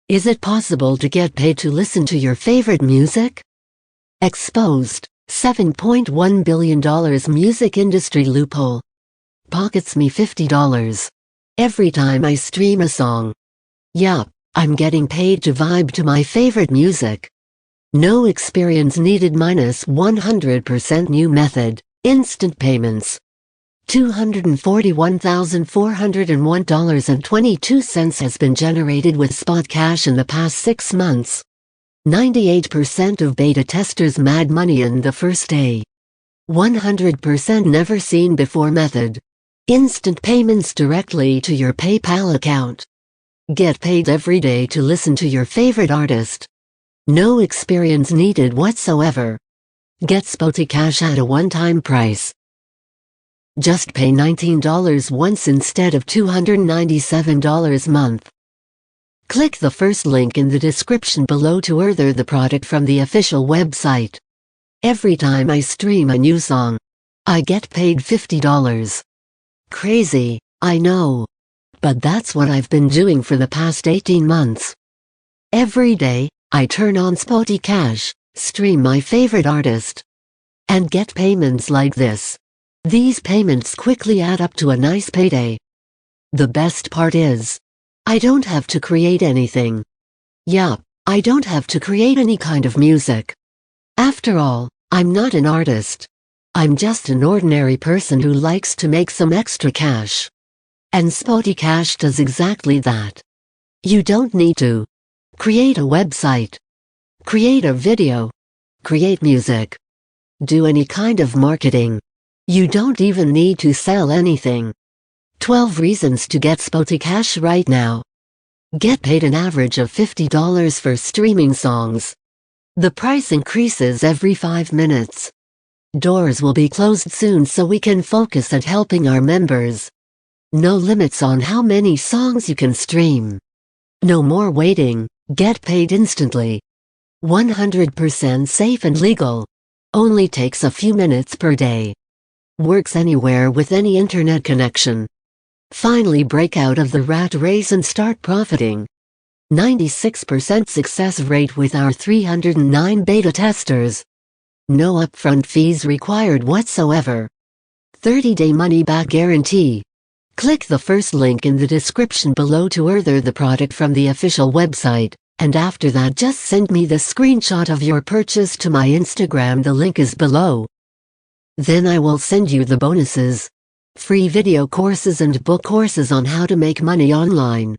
Is it possible to get paid to listen to your favorite music? Exposed. $7.1 billion music industry loophole. Pockets me $50 every time I stream a song. Yup, I'm getting paid to vibe to my favorite music. No experience needed minus 100% new method, instant payments. $241,401.22 has been generated with SpotiCash in the past 6 months. 98% of beta testers mad money in the first day. 100% never seen before method. Instant payments directly to your PayPal account. Get paid every day to listen to your favorite artist. No experience needed whatsoever. Get SpotiCash at a one-time price. Just pay $19 once instead of $297 a month. Click the first link in the description below to order the product from the official website. Every time I stream a new song, I get paid $50. Crazy, I know. But that's what I've been doing for the past 18 months. Every day, I turn on SpotiCash, stream my favorite artist, and get payments like this. These payments quickly add up to a nice payday. The best part is, I don't have to create anything. Yup, I don't have to create any kind of music. After all, I'm not an artist. I'm just an ordinary person who likes to make some extra cash. And SpotiCash does exactly that. You don't need to create a website, create a video, create music, do any kind of marketing. You don't even need to sell anything. 12 reasons to get SpotiCash right now. Get paid an average of $50 for streaming songs. The price increases every 5 minutes. Doors will be closed soon so we can focus at helping our members. No limits on how many songs you can stream. No more waiting, get paid instantly. 100% safe and legal. Only takes a few minutes per day. Works anywhere with any internet connection. Finally break out of the rat race and start profiting. 96% success rate with our 309 beta testers. No upfront fees required whatsoever. 30-day money-back guarantee. Click the first link in the description below to order the product from the official website, and after that just send me the screenshot of your purchase to my Instagram. The link is below. Then I will send you the bonuses. Free video courses and book courses on how to make money online.